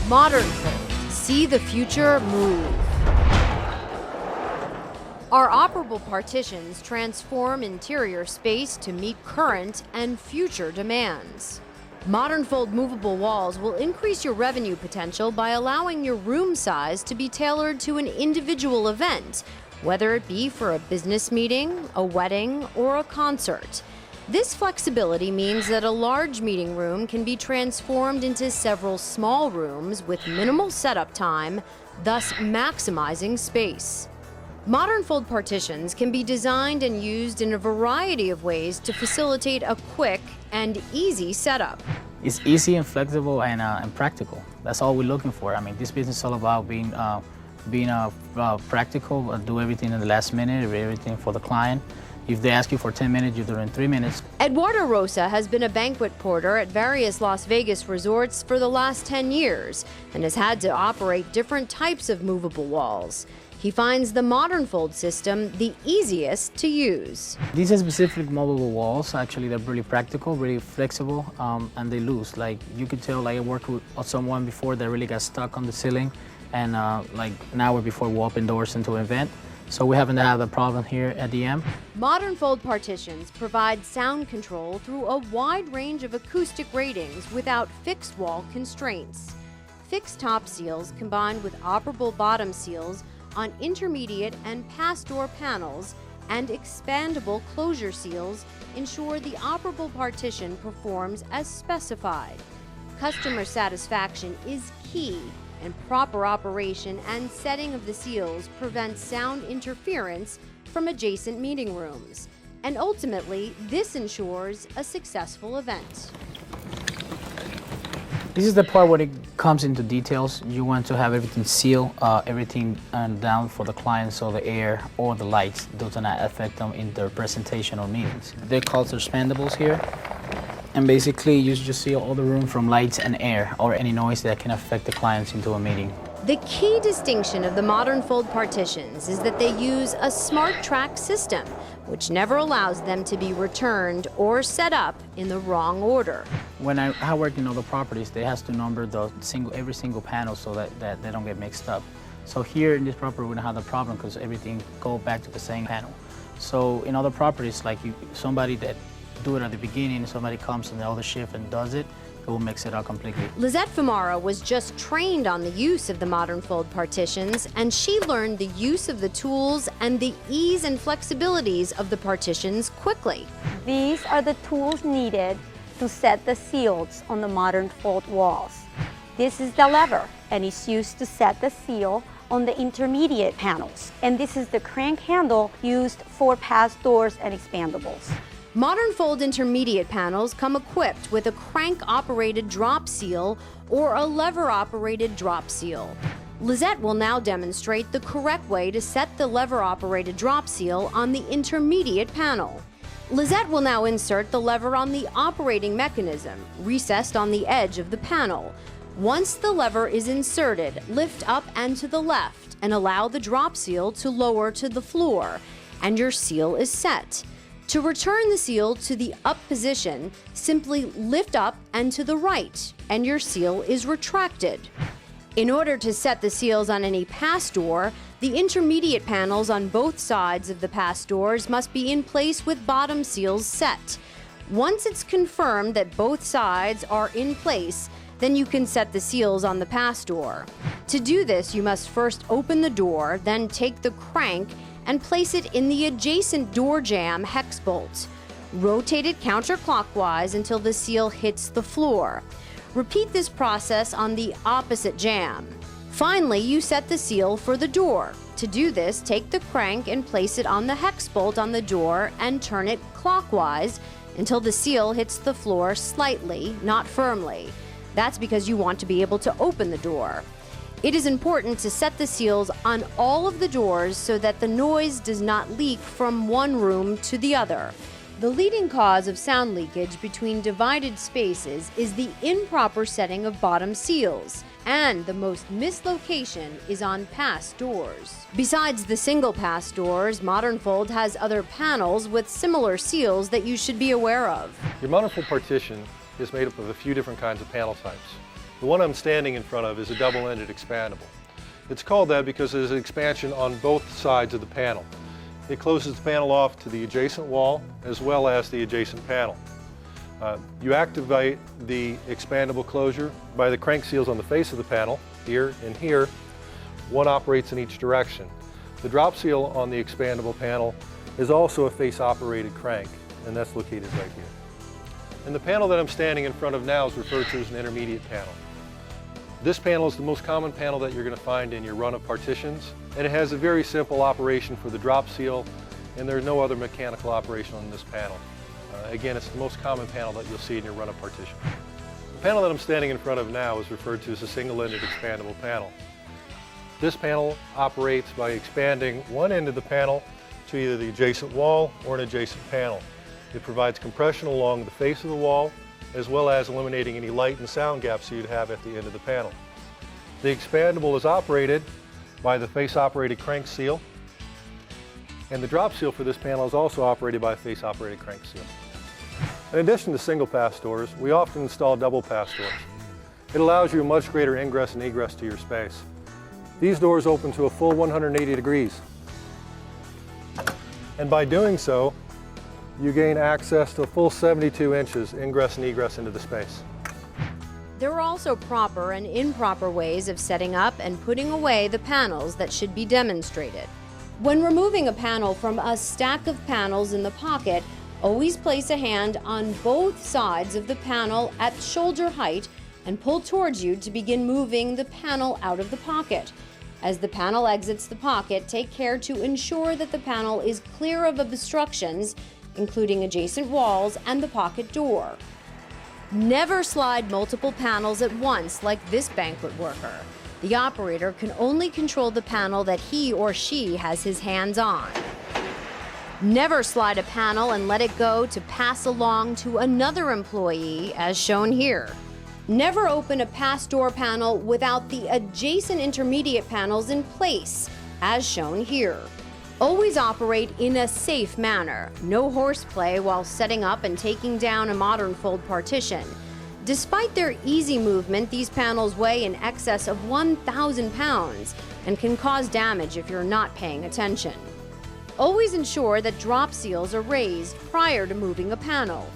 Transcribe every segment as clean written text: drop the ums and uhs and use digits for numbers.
Modernfold. See the future move. Our operable partitions transform interior space to meet current and future demands. Modernfold movable walls will increase your revenue potential by allowing your room size to be tailored to an individual event, whether it be for a business meeting, a wedding, or a concert. This flexibility means that a large meeting room can be transformed into several small rooms with minimal setup time, thus maximizing space. Modernfold partitions can be designed and used in a variety of ways to facilitate a quick and easy setup. It's easy and flexible and practical. That's all we're looking for. I mean, this business is all about being practical, do everything in the last minute, everything for the client. If they ask you for 10 minutes, you do it in 3 minutes. Eduardo Rosa has been a banquet porter at various Las Vegas resorts for the last 10 years and has had to operate different types of movable walls. He finds the Modernfold system the easiest to use. These are specific movable walls. Actually, they're really practical, really flexible, and they loose. Like you could tell, like I worked with someone before that really got stuck on the ceiling, and like an hour before we open doors into an event. So we haven't had a problem here at DM. Modernfold partitions provide sound control through a wide range of acoustic ratings without fixed wall constraints. Fixed top seals combined with operable bottom seals on intermediate and pass door panels and expandable closure seals ensure the operable partition performs as specified. Customer satisfaction is key, and proper operation and setting of the seals prevents sound interference from adjacent meeting rooms. And ultimately, this ensures a successful event. This is the part where it comes into details. You want to have everything sealed, everything down for the client so the air or the lights does not affect them in their presentation or meetings. They're called expandables here. And basically, you just seal all the room from lights and air or any noise that can affect the clients into a meeting. The key distinction of the Modernfold partitions is that they use a smart track system, which never allows them to be returned or set up in the wrong order. When I work in other properties, they have to number every single panel so that they don't get mixed up. So here in this property, we don't have the problem because everything goes back to the same panel. So in other properties, like somebody that do it at the beginning, somebody comes in the other shift and does it, it will mix it up completely. Lizette Famara was just trained on the use of the Modernfold partitions, and she learned the use of the tools and the ease and flexibilities of the partitions quickly. These are the tools needed to set the seals on the Modernfold walls. This is the lever, and it's used to set the seal on the intermediate panels. And this is the crank handle used for pass doors and expandables. Modernfold intermediate panels come equipped with a crank-operated drop seal or a lever-operated drop seal. Lizette will now demonstrate the correct way to set the lever-operated drop seal on the intermediate panel. Lizette will now insert the lever on the operating mechanism, recessed on the edge of the panel. Once the lever is inserted, lift up and to the left and allow the drop seal to lower to the floor, and your seal is set. To return the seal to the up position, simply lift up and to the right, and your seal is retracted. In order to set the seals on any pass door, the intermediate panels on both sides of the pass doors must be in place with bottom seals set. Once it's confirmed that both sides are in place, then you can set the seals on the pass door. To do this, you must first open the door, then take the crank and place it in the adjacent door jamb hex bolt. Rotate it counterclockwise until the seal hits the floor. Repeat this process on the opposite jamb. Finally, you set the seal for the door. To do this, take the crank and place it on the hex bolt on the door and turn it clockwise until the seal hits the floor slightly, not firmly. That's because you want to be able to open the door. It is important to set the seals on all of the doors so that the noise does not leak from one room to the other. The leading cause of sound leakage between divided spaces is the improper setting of bottom seals, and the most missed location is on pass doors. Besides the single pass doors, Modernfold has other panels with similar seals that you should be aware of. Your Modernfold partition is made up of a few different kinds of panel types. The one I'm standing in front of is a double-ended expandable. It's called that because there's an expansion on both sides of the panel. It closes the panel off to the adjacent wall as well as the adjacent panel. You activate the expandable closure by the crank seals on the face of the panel, here and here. One operates in each direction. The drop seal on the expandable panel is also a face-operated crank, and that's located right here. And the panel that I'm standing in front of now is referred to as an intermediate panel. This panel is the most common panel that you're going to find in your run of partitions, and it has a very simple operation for the drop seal, and there's no other mechanical operation on this panel. Again, it's the most common panel that you'll see in your run of partition. The panel that I'm standing in front of now is referred to as a single-ended expandable panel. This panel operates by expanding one end of the panel to either the adjacent wall or an adjacent panel. It provides compression along the face of the wall, as well as eliminating any light and sound gaps you'd have at the end of the panel. The expandable is operated by the face-operated crank seal, and the drop seal for this panel is also operated by a face-operated crank seal. In addition to single-pass doors, we often install double-pass doors. It allows you a much greater ingress and egress to your space. These doors open to a full 180 degrees. And by doing so, you gain access to a full 72 inches ingress and egress into the space. There are also proper and improper ways of setting up and putting away the panels that should be demonstrated. When removing a panel from a stack of panels in the pocket, always place a hand on both sides of the panel at shoulder height and pull towards you to begin moving the panel out of the pocket. As the panel exits the pocket, take care to ensure that the panel is clear of obstructions, including adjacent walls and the pocket door. Never slide multiple panels at once like this banquet worker. The operator can only control the panel that he or she has his hands on. Never slide a panel and let it go to pass along to another employee, as shown here. Never open a pass door panel without the adjacent intermediate panels in place, as shown here. Always operate in a safe manner. No horseplay while setting up and taking down a Modernfold partition. Despite their easy movement, these panels weigh in excess of 1,000 pounds and can cause damage if you're not paying attention. Always ensure that drop seals are raised prior to moving a panel.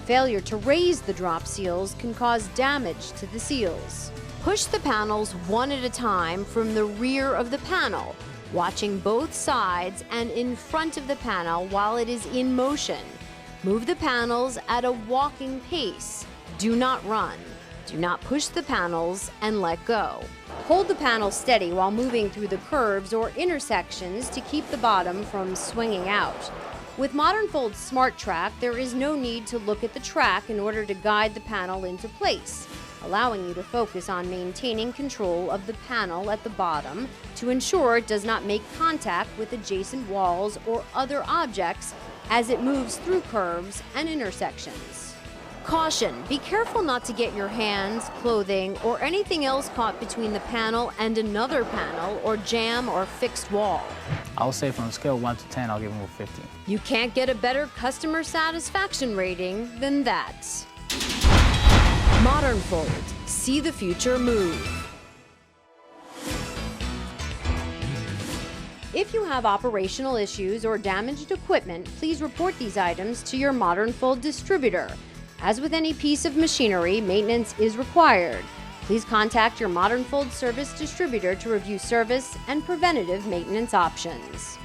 Failure to raise the drop seals can cause damage to the seals. Push the panels one at a time from the rear of the panel, watching both sides and in front of the panel while it is in motion. Move the panels at a walking pace. Do not run. Do not push the panels and let go. Hold the panel steady while moving through the curves or intersections to keep the bottom from swinging out. With Modernfold's Smart Track, there is no need to look at the track in order to guide the panel into place, allowing you to focus on maintaining control of the panel at the bottom to ensure it does not make contact with adjacent walls or other objects as it moves through curves and intersections. Caution: be careful not to get your hands, clothing, or anything else caught between the panel and another panel or jam or fixed wall. I'll say from a scale of 1 to 10, I'll give them a 15. You can't get a better customer satisfaction rating than that. Modernfold. See the future move. If you have operational issues or damaged equipment, please report these items to your Modernfold distributor. As with any piece of machinery, maintenance is required. Please contact your Modernfold service distributor to review service and preventative maintenance options.